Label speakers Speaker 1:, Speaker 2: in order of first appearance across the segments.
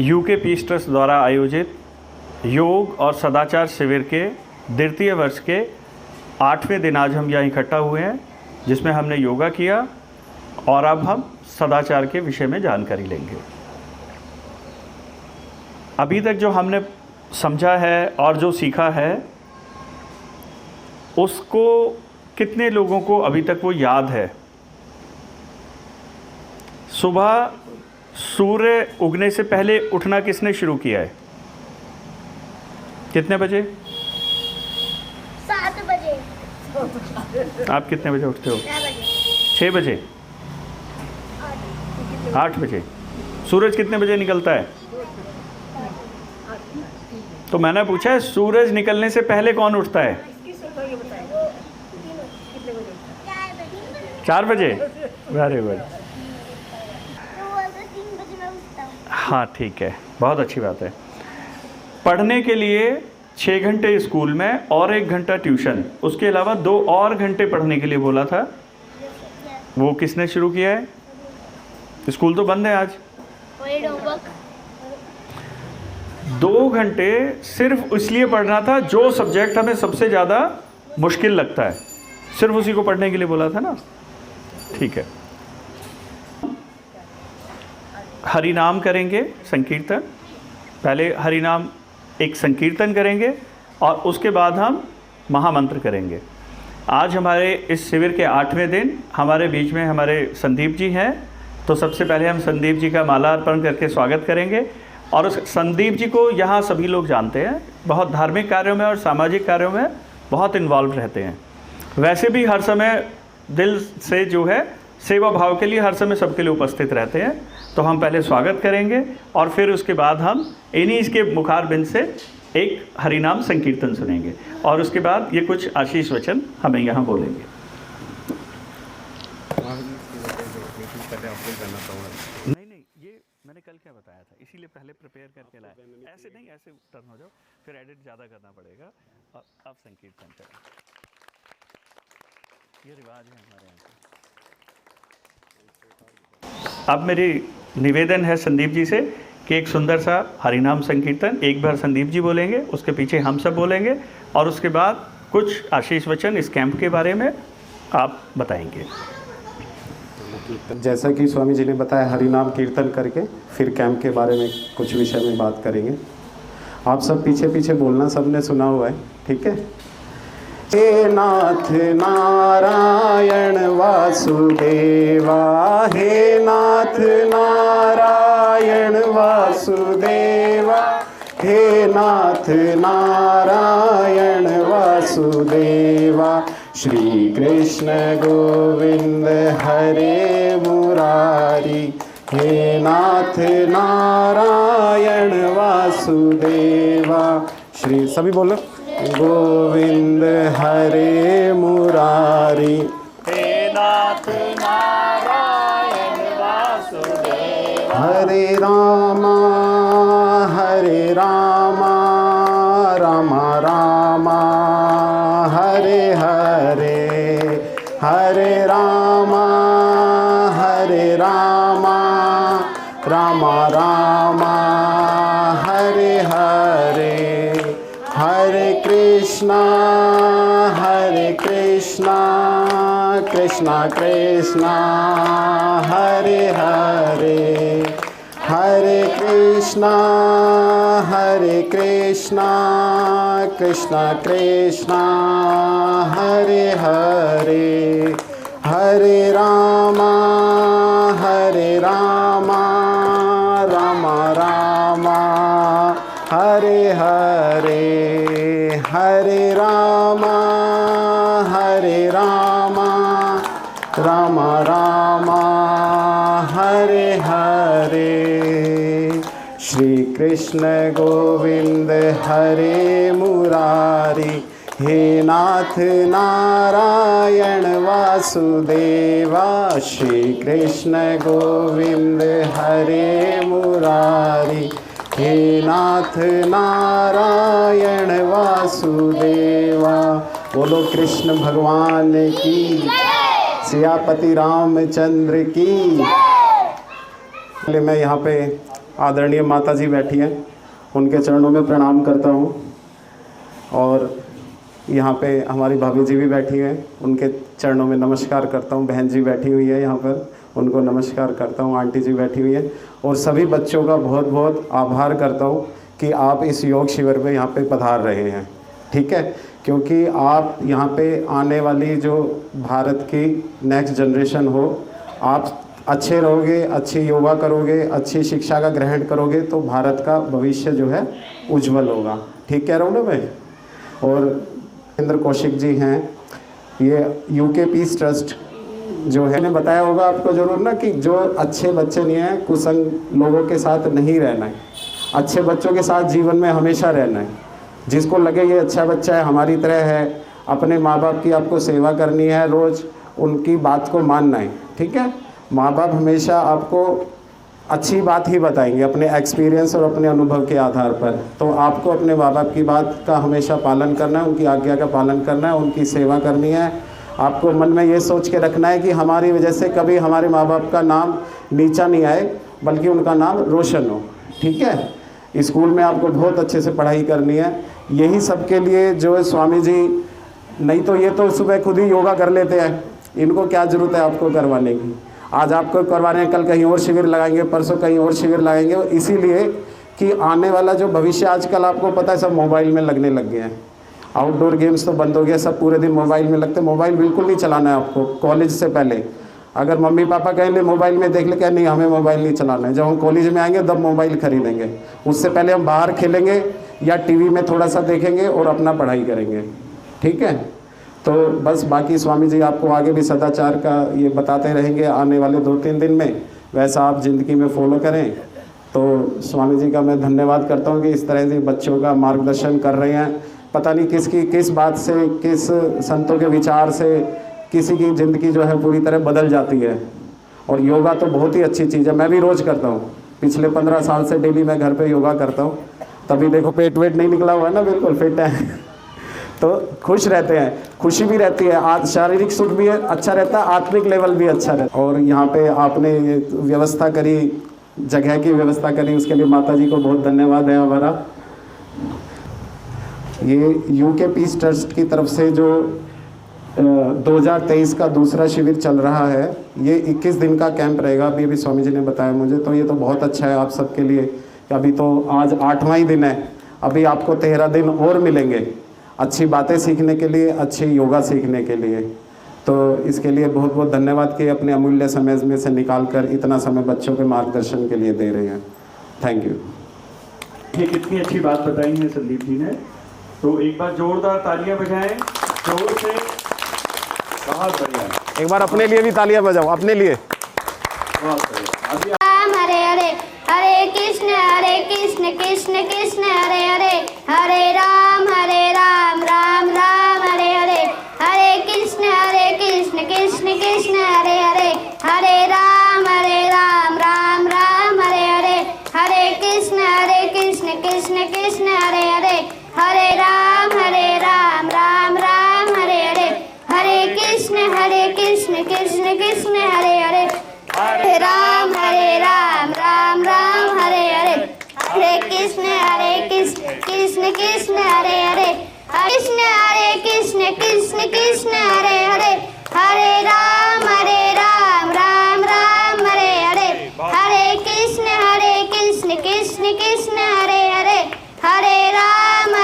Speaker 1: UK piece trust द्वारा आयोजित योग और सदाचार शिविर के द्वितीय वर्ष के 8वें दिन आज हम यहाँ इकट्ठा हुए हैं, जिसमें हमने योगा किया और अब हम सदाचार के विषय में जानकारी लेंगे। अभी तक जो हमने समझा है और जो सीखा है उसको कितने लोगों को अभी तक वो याद है? सुबह सूर्य उगने से पहले उठना किसने शुरू किया है? कितने बजे?
Speaker 2: 7 बजे।
Speaker 1: आप कितने बजे उठते हो? 6 बजे? 8 बजे? सूरज कितने बजे निकलता है? तो मैंने पूछा है सूरज निकलने से पहले कौन उठता है? 4 बजे? Very good. हाँ ठीक है, बहुत अच्छी बात है। पढ़ने के लिए 6 घंटे स्कूल में और 1 घंटा ट्यूशन, उसके अलावा 2 और घंटे पढ़ने के लिए बोला था। वो किसने शुरू किया है? स्कूल तो बंद है आज। 2 घंटे सिर्फ इसलिए पढ़ना था जो सब्जेक्ट हमें सबसे ज़्यादा मुश्किल लगता है, सिर्फ उसी को पढ़ने के लिए बोला था ना। ठीक है, हरि नाम करेंगे, संकीर्तन। पहले हरि नाम एक संकीर्तन करेंगे और उसके बाद हम महामंत्र करेंगे। आज हमारे इस शिविर के 8वें दिन हमारे बीच में हमारे संदीप जी हैं, तो सबसे पहले हम संदीप जी का माला अर्पण करके स्वागत करेंगे। और उस संदीप जी को यहाँ सभी लोग जानते हैं, बहुत धार्मिक कार्यों में और सामाजिक कार्यों में बहुत इन्वॉल्व रहते हैं। वैसे भी हर समय दिल से जो है सेवा भाव के लिए हर समय सबके लिए उपस्थित रहते हैं। तो हम पहले स्वागत करेंगे और फिर उसके बाद हम इन्हीं इसके मुखारबिंद से एक हरिनाम संकीर्तन सुनेंगे और उसके बाद ये कुछ आशीष वचन हमें यहाँ बोलेंगे। नहीं, ये मैंने कल क्या बताया था, इसीलिए पहले प्रिपेयर करके लाया। ऐसे नहीं, ऐसे टर्न हो जाओ, फिर एडिट ज़्यादा करना पड़ेगा। और अब संकीर्तन करें, ये रिवाज है हमारे यहाँ का। अब मेरी निवेदन है संदीप जी से कि एक सुंदर सा हरिनाम संकीर्तन एक बार संदीप जी बोलेंगे, उसके पीछे हम सब बोलेंगे और उसके बाद कुछ आशीष वचन इस कैंप के बारे में आप बताएंगे।
Speaker 3: जैसा कि स्वामी जी ने बताया, हरिनाम कीर्तन करके फिर कैंप के बारे में कुछ विषय में बात करेंगे। आप सब पीछे पीछे बोलना, सबने सुना हुआ है, ठीक है? हे नाथ नारायण वासुदेवा, हे नाथ नारायण वासुदेवा, हे नाथ नारायण वासुदेवा। श्री कृष्ण गोविंद हरे मुरारी, हे नाथ नारायण वासुदेवा। श्री सभी बोलो, गोविंद हरे मुरारी,
Speaker 1: हे नाथ नारायण वासुदेवा।
Speaker 3: हरे रामा राम रामा हरे हरे, हरे रामा राम रामा हरे हरे। हरे कृष्णा कृष्णा कृष्णा हरे हरे, हरे कृष्णा कृष्णा कृष्णा हरे हरे। हरे रामा राम रामा हरे हरे, हरे रामा राम रामा हरे हरे। श्री कृष्ण गोविंद हरे मुरारी, हे नाथ नारायण वासुदेवा। श्री कृष्ण गोविंद हरे मुरारी, हे नाथ नारायण वासुदेवा। बोलो कृष्ण भगवान की, सियापति रामचंद्र की। मैं यहाँ पे आदरणीय माता जी बैठी हैं, उनके चरणों में प्रणाम करता हूँ। और यहाँ पे हमारी भाभी जी भी बैठी हैं, उनके चरणों में नमस्कार करता हूँ। बहन जी बैठी हुई है यहाँ पर, उनको नमस्कार करता हूँ। आंटी जी बैठी हुई है, और सभी बच्चों का बहुत बहुत आभार करता हूँ कि आप इस योग शिविर में यहाँ पे पधार रहे हैं, ठीक है। क्योंकि आप यहाँ पे आने वाली जो भारत की नेक्स्ट जनरेशन हो, आप अच्छे रहोगे, अच्छी योगा करोगे, अच्छी शिक्षा का ग्रहण करोगे तो भारत का भविष्य जो है उज्जवल होगा। ठीक कह रहा हूँ ना मैं। और इंद्र कौशिक जी हैं, ये यूके पीस ट्रस्ट जो है, मैंने बताया होगा आपको जरूर ना कि जो अच्छे बच्चे नहीं हैं, कुसंग लोगों के साथ नहीं रहना है, अच्छे बच्चों के साथ जीवन में हमेशा रहना है। जिसको लगे ये अच्छा बच्चा है, हमारी तरह है, अपने माँ बाप की आपको सेवा करनी है, रोज़ उनकी बात को मानना है, ठीक है। माँ बाप हमेशा आपको अच्छी बात ही बताएंगे अपने एक्सपीरियंस और अपने अनुभव के आधार पर। तो आपको अपने माँ बाप की बात का हमेशा पालन करना है, उनकी आज्ञा का पालन करना है, उनकी सेवा करनी है। आपको मन में ये सोच के रखना है कि हमारी वजह से कभी हमारे माँ बाप का नाम नीचा नहीं आए, बल्कि उनका नाम रोशन हो, ठीक है। स्कूल में आपको बहुत अच्छे से पढ़ाई करनी है। यही सबके लिए जो है स्वामी जी, नहीं तो ये तो सुबह खुद ही योगा कर लेते हैं, इनको क्या ज़रूरत है आपको करवाने की। आज आपको करवाने, कल कहीं और शिविर लगाएंगे, परसों कहीं और शिविर लगाएंगे, इसीलिए कि आने वाला जो भविष्य, आजकल आपको पता है सब मोबाइल में लगने लग गए हैं। आउटडोर गेम्स तो बंद हो गया, सब पूरे दिन मोबाइल में लगते। मोबाइल बिल्कुल नहीं चलाना है आपको कॉलेज से पहले। अगर मम्मी पापा कहेंगे मोबाइल में देख ले, क्या नहीं, हमें मोबाइल नहीं चलाना है। जब हम कॉलेज में आएंगे तब मोबाइल खरीदेंगे, उससे पहले हम बाहर खेलेंगे या टीवी में थोड़ा सा देखेंगे और अपना पढ़ाई करेंगे, ठीक है। तो बस बाकी स्वामी जी आपको आगे भी सदाचार का ये बताते रहेंगे आने वाले 2-3 दिन में, वैसा आप ज़िंदगी में फॉलो करें। तो स्वामी जी का मैं धन्यवाद करता हूँ कि इस तरह से बच्चों का मार्गदर्शन कर रहे हैं। पता नहीं किसकी किस बात से, किस संतों के विचार से किसी की ज़िंदगी जो है पूरी तरह बदल जाती है। और योगा तो बहुत ही अच्छी चीज़ है, मैं भी रोज़ करता हूँ। पिछले 15 साल से डेली मैं घर पे योगा करता हूँ, तभी देखो पेट वेट नहीं निकला हुआ है ना, बिल्कुल फिट है। तो खुश रहते हैं, खुशी भी रहती है, आज शारीरिक सुख भी अच्छा रहता है, आत्मिक लेवल भी अच्छा रहता है। और यहाँ पे आपने व्यवस्था करी, जगह की व्यवस्था करी, उसके लिए माता जी को बहुत धन्यवाद है हमारा। ये यूके पीस ट्रस्ट की तरफ से जो 2023 का दूसरा शिविर चल रहा है, ये 21 दिन का कैंप रहेगा, अभी स्वामी जी ने बताया मुझे। तो ये तो बहुत अच्छा है आप सबके लिए। अभी तो आज 8वां ही दिन है, अभी आपको 13 दिन और मिलेंगे अच्छी बातें सीखने के लिए, अच्छी योगा सीखने के लिए। तो इसके लिए बहुत बहुत धन्यवाद कि अपने अमूल्य समय में से निकाल कर इतना समय बच्चों के मार्गदर्शन के लिए दे रहे हैं। Thank you.
Speaker 1: ये कितनी अच्छी बात बताई है संदीप जी ने, तो एक बार जोरदार तालियां बजाएं, जोर से। बहुत बढ़िया।
Speaker 3: एक बार अपने लिए भी तालियां बजाओ, अपने लिए।
Speaker 1: बहुत बढ़िया। अभी
Speaker 2: हरे हरे हरे कृष्ण कृष्ण कृष्ण हरे हरे, हरे राम राम राम हरे हरे, हरे कृष्ण कृष्ण कृष्ण हरे हरे, हरे राम राम राम हरे हरे, हरे कृष्ण कृष्ण कृष्ण हरे हरे, हरे राम राम राम हरे हरे, हरे कृष्ण कृष्ण कृष्ण हरे हरे, हरे राम राम राम हरे हरे, हरे कृष्ण कृष्ण कृष्ण हरे हरे, कृष्ण कृष्ण हरे हरे, हरे राम राम राम हरे हरे, हरे कृष्ण कृष्ण कृष्ण हरे हरे, हरे राम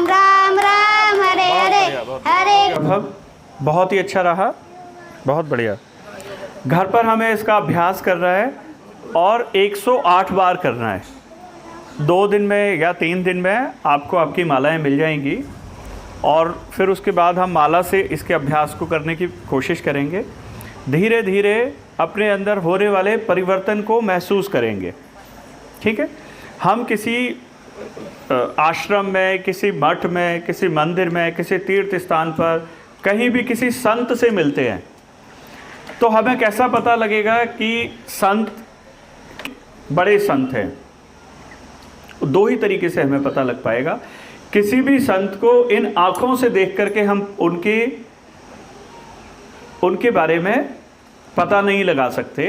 Speaker 2: राम राम हरे हरे, हरे।
Speaker 1: बहुत ही अच्छा रहा, बहुत बढ़िया। घर पर हमें इसका अभ्यास करना है और 108 बार करना है। 2 दिन में या 3 दिन में आपको आपकी मालाएं मिल जाएंगी, और फिर उसके बाद हम माला से इसके अभ्यास को करने की कोशिश करेंगे। धीरे धीरे अपने अंदर होने वाले परिवर्तन को महसूस करेंगे, ठीक है। हम किसी आश्रम में, किसी मठ में, किसी मंदिर में, किसी तीर्थ स्थान पर, कहीं भी किसी संत से मिलते हैं, तो हमें कैसा पता लगेगा कि संत बड़े संत हैं? 2 ही तरीके से हमें पता लग पाएगा। किसी भी संत को इन आँखों से देख करके हम उनके बारे में पता नहीं लगा सकते,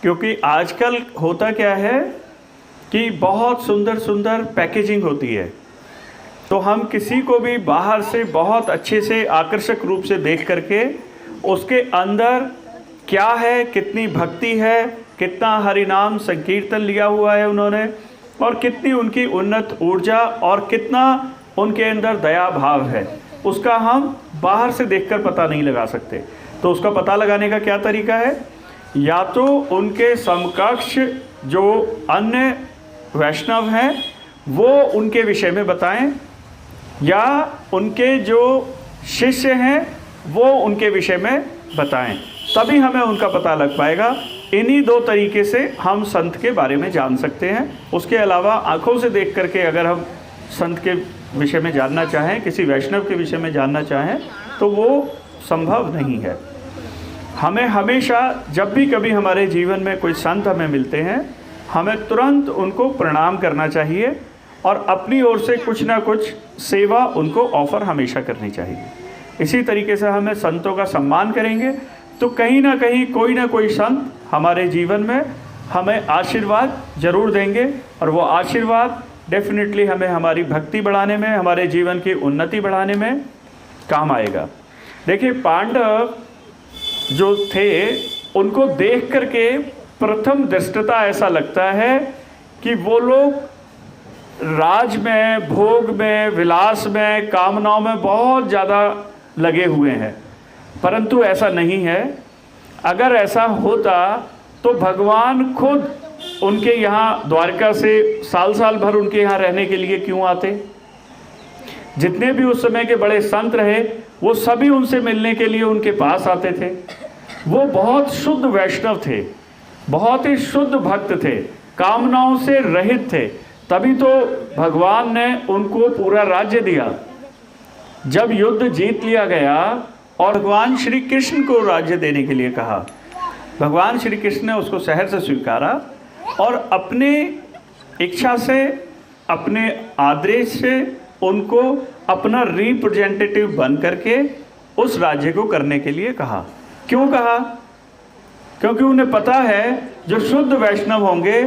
Speaker 1: क्योंकि आजकल होता क्या है कि बहुत सुंदर सुंदर पैकेजिंग होती है, तो हम किसी को भी बाहर से बहुत अच्छे से आकर्षक रूप से देख करके उसके अंदर क्या है, कितनी भक्ति है, कितना हरिनाम संकीर्तन लिया हुआ है उन्होंने, और कितनी उनकी उन्नत ऊर्जा और कितना उनके अंदर दया भाव है, उसका हम बाहर से देखकर पता नहीं लगा सकते। तो उसका पता लगाने का क्या तरीका है? या तो उनके समकक्ष जो अन्य वैष्णव हैं वो उनके विषय में बताएं, या उनके जो शिष्य हैं वो उनके विषय में बताएं, तभी हमें उनका पता लग पाएगा। इन्हीं दो तरीके से हम संत के बारे में जान सकते हैं। उसके अलावा आँखों से देख करके अगर हम संत के विषय में जानना चाहें, किसी वैष्णव के विषय में जानना चाहें, तो वो संभव नहीं है। हमें हमेशा जब भी कभी हमारे जीवन में कोई संत हमें मिलते हैं, हमें तुरंत उनको प्रणाम करना चाहिए और अपनी ओर से कुछ ना कुछ सेवा उनको ऑफ़र हमेशा करनी चाहिए। इसी तरीके से हमें संतों का सम्मान करेंगे तो कहीं ना कहीं कोई ना कोई संत हमारे जीवन में हमें आशीर्वाद ज़रूर देंगे, और वो आशीर्वाद डेफिनेटली हमें हमारी भक्ति बढ़ाने में, हमारे जीवन की उन्नति बढ़ाने में काम आएगा। देखिए, पांडव जो थे उनको देख करके प्रथम दृष्टता ऐसा लगता है कि वो लोग राज में, भोग में, विलास में, कामनाओं में बहुत ज़्यादा लगे हुए हैं, परंतु ऐसा नहीं है। अगर ऐसा होता तो भगवान खुद उनके यहाँ द्वारका से साल साल भर उनके यहाँ रहने के लिए क्यों आते? जितने भी उस समय के बड़े संत रहे वो सभी उनसे मिलने के लिए उनके पास आते थे। वो बहुत शुद्ध वैष्णव थे, बहुत ही शुद्ध भक्त थे, कामनाओं से रहित थे, तभी तो भगवान ने उनको पूरा राज्य दिया। जब युद्ध जीत लिया गया और भगवान श्री कृष्ण को राज्य देने के लिए कहा, भगवान श्री कृष्ण ने उसको सहर्ष से स्वीकारा और अपने इच्छा से, अपने आदेश से उनको अपना रिप्रेजेंटेटिव बन करके उस राज्य को करने के लिए कहा। क्यों कहा? क्योंकि उन्हें पता है जो शुद्ध वैष्णव होंगे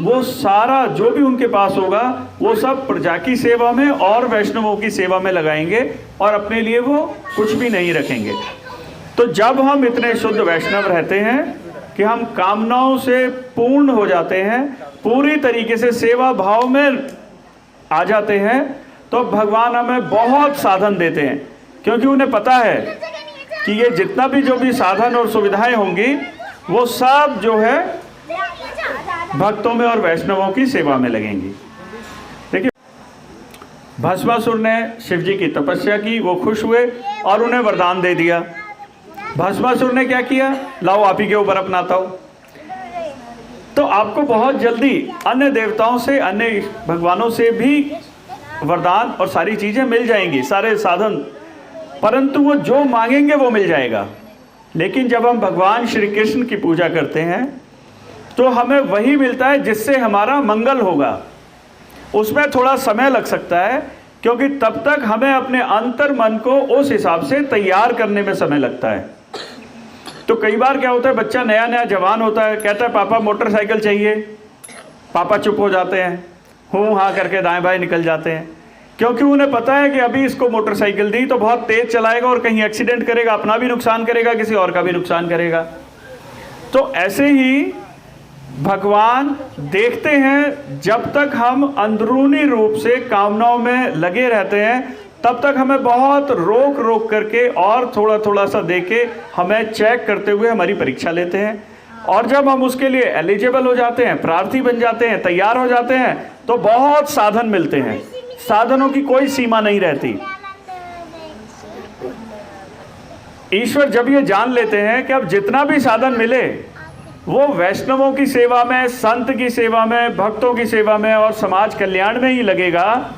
Speaker 1: वो सारा जो भी उनके पास होगा वो सब प्रजा की सेवा में और वैष्णवों की सेवा में लगाएंगे और अपने लिए वो कुछ भी नहीं रखेंगे। तो जब हम इतने शुद्ध वैष्णव रहते हैं कि हम कामनाओं से पूर्ण हो जाते हैं, पूरी तरीके से सेवा भाव में आ जाते हैं, तो भगवान हमें बहुत साधन देते हैं, क्योंकि उन्हें पता है कि ये जितना भी जो भी साधन और सुविधाएं होंगी वो सब जो है भक्तों में और वैष्णवों की सेवा में लगेंगी। देखिए, भस्मासुर ने शिव जी की तपस्या की, वो खुश हुए और उन्हें वरदान दे दिया। भस्मासुर ने क्या किया? लाओ आप ही के ऊपर अपनाता हूँ। तो आपको बहुत जल्दी अन्य देवताओं से, अन्य भगवानों से भी वरदान और सारी चीज़ें मिल जाएंगी, सारे साधन, परंतु वो जो मांगेंगे वो मिल जाएगा। लेकिन जब हम भगवान श्री कृष्ण की पूजा करते हैं तो हमें वही मिलता है जिससे हमारा मंगल होगा। उसमें थोड़ा समय लग सकता है, क्योंकि तब तक हमें अपने अंतर मन को उस हिसाब से तैयार करने में समय लगता है। तो कई बार क्या होता है, बच्चा नया नया जवान होता है, कहता है पापा मोटरसाइकिल चाहिए, पापा चुप हो जाते हैं, हूँ हाँ करके दाएं बाएं निकल जाते हैं, क्योंकि उन्हें पता है कि अभी इसको मोटरसाइकिल दी तो बहुत तेज चलाएगा और कहीं एक्सीडेंट करेगा, अपना भी नुकसान करेगा, किसी और का भी नुकसान करेगा। तो ऐसे ही भगवान देखते हैं, जब तक हम अंदरूनी रूप से कामनाओं में लगे रहते हैं तब तक हमें बहुत रोक रोक करके और थोड़ा थोड़ा सा देके हमें चेक करते हुए हमारी परीक्षा लेते हैं। और जब हम उसके लिए एलिजिबल हो जाते हैं, प्रार्थी बन जाते हैं, तैयार हो जाते हैं, तो बहुत साधन मिलते हैं। साधनों की कोई सीमा नहीं रहती। ईश्वर जब ये जान लेते हैं कि अब जितना भी साधन मिले वो वैष्णवों की सेवा में, संत की सेवा में, भक्तों की सेवा में और समाज कल्याण में ही लगेगा,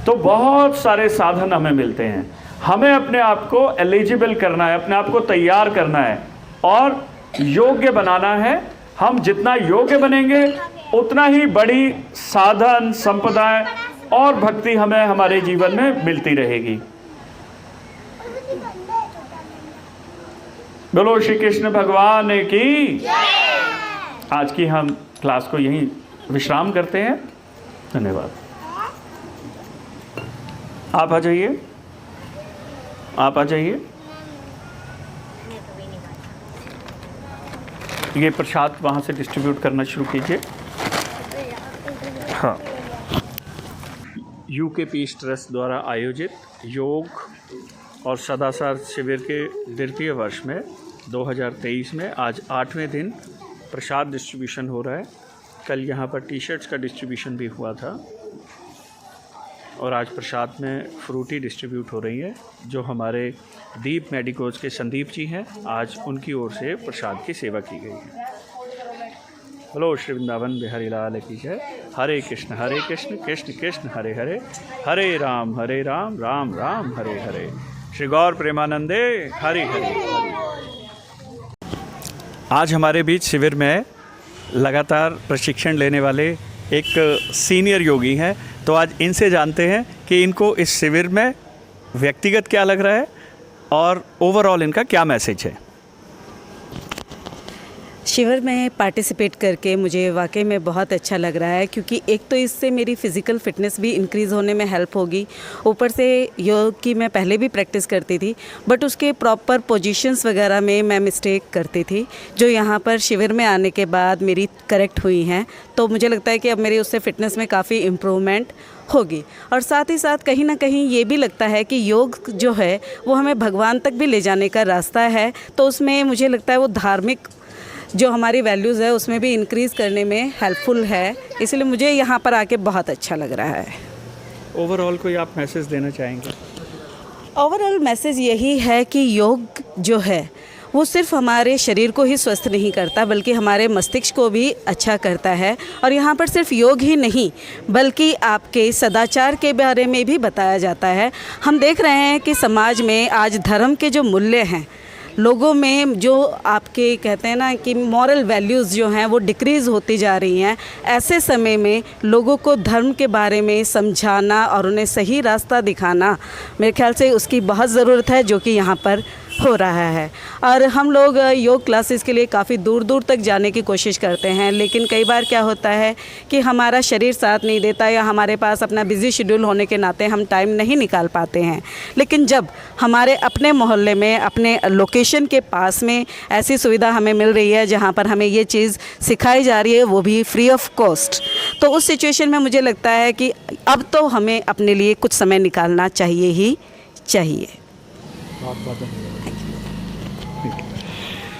Speaker 1: तो बहुत सारे साधन हमें मिलते हैं। हमें अपने आप को एलिजिबल करना है, अपने आप को तैयार करना है और योग्य बनाना है। हम जितना योग्य बनेंगे उतना ही बड़ी साधन, संपदाएं और भक्ति हमें हमारे जीवन में मिलती रहेगी। बोलो श्री कृष्ण भगवान की। आज की हम क्लास को यहीं विश्राम करते हैं। धन्यवाद। आप आ जाइए, आप आ जाइए। ये प्रसाद वहाँ से डिस्ट्रीब्यूट करना शुरू कीजिए। हाँ, यूके पीस ट्रस्ट द्वारा आयोजित योग और सदाचार शिविर के द्वितीय वर्ष में 2023 में आज 8वें दिन प्रसाद डिस्ट्रीब्यूशन हो रहा है। कल यहाँ पर टी शर्ट्स का डिस्ट्रीब्यूशन भी हुआ था और आज प्रसाद में फ्रूटी डिस्ट्रीब्यूट हो रही है, जो हमारे दीप मेडिकोज के संदीप जी हैं। आज उनकी ओर से प्रसाद की सेवा की गई है। बोलो श्री वृंदावन बिहारी लाल की जय। हरे कृष्ण कृष्ण कृष्ण हरे हरे, हरे राम राम राम हरे हरे। श्री गौर प्रेमानंदे हरि हरि। आज हमारे बीच शिविर में लगातार प्रशिक्षण लेने वाले एक सीनियर योगी हैं, तो आज इनसे जानते हैं कि इनको इस शिविर में व्यक्तिगत क्या लग रहा है और ओवरऑल इनका क्या मैसेज है।
Speaker 4: शिविर में पार्टिसिपेट करके मुझे वाकई में बहुत अच्छा लग रहा है, क्योंकि एक तो इससे मेरी फ़िज़िकल फ़िटनेस भी इंक्रीज़ होने में हेल्प होगी। ऊपर से योग की मैं पहले भी प्रैक्टिस करती थी, बट उसके प्रॉपर पोजीशंस वगैरह में मैं मिस्टेक करती थी, जो यहाँ पर शिविर में आने के बाद मेरी करेक्ट हुई हैं। तो मुझे लगता है कि अब मेरी उससे फ़िटनेस में काफ़ी इम्प्रूवमेंट होगी। और साथ ही साथ कहीं ना कहीं ये भी लगता है कि योग जो है वो हमें भगवान तक भी ले जाने का रास्ता है। तो उसमें मुझे लगता है वो धार्मिक जो हमारी वैल्यूज़ है उसमें भी इंक्रीज़ करने में हेल्पफुल है। इसलिए मुझे यहाँ पर आके बहुत अच्छा लग रहा है।
Speaker 1: ओवरऑल कोई आप मैसेज देना चाहेंगे?
Speaker 4: ओवरऑल मैसेज यही है कि योग जो है वो सिर्फ हमारे शरीर को ही स्वस्थ नहीं करता, बल्कि हमारे मस्तिष्क को भी अच्छा करता है। और यहाँ पर सिर्फ योग ही नहीं, बल्कि आपके सदाचार के बारे में भी बताया जाता है। हम देख रहे हैं कि समाज में आज धर्म के जो मूल्य हैं, लोगों में जो आपके कहते हैं ना कि मॉरल वैल्यूज़ जो हैं वो डिक्रीज़ होती जा रही हैं। ऐसे समय में लोगों को धर्म के बारे में समझाना और उन्हें सही रास्ता दिखाना, मेरे ख्याल से उसकी बहुत ज़रूरत है, जो कि यहाँ पर हो रहा है। और हम लोग योग क्लासेस के लिए काफ़ी दूर दूर तक जाने की कोशिश करते हैं, लेकिन कई बार क्या होता है कि हमारा शरीर साथ नहीं देता, या हमारे पास अपना बिज़ी शेड्यूल होने के नाते हम टाइम नहीं निकाल पाते हैं। लेकिन जब हमारे अपने मोहल्ले में, अपने लोकेशन के पास में ऐसी सुविधा हमें मिल रही है जहाँ पर हमें ये चीज़ सिखाई जा रही है, वो भी फ्री ऑफ कॉस्ट, तो उस सिचुएशन में मुझे लगता है कि अब तो हमें अपने लिए कुछ समय निकालना चाहिए ही चाहिए।
Speaker 1: बहुत बहुत धन्यवाद।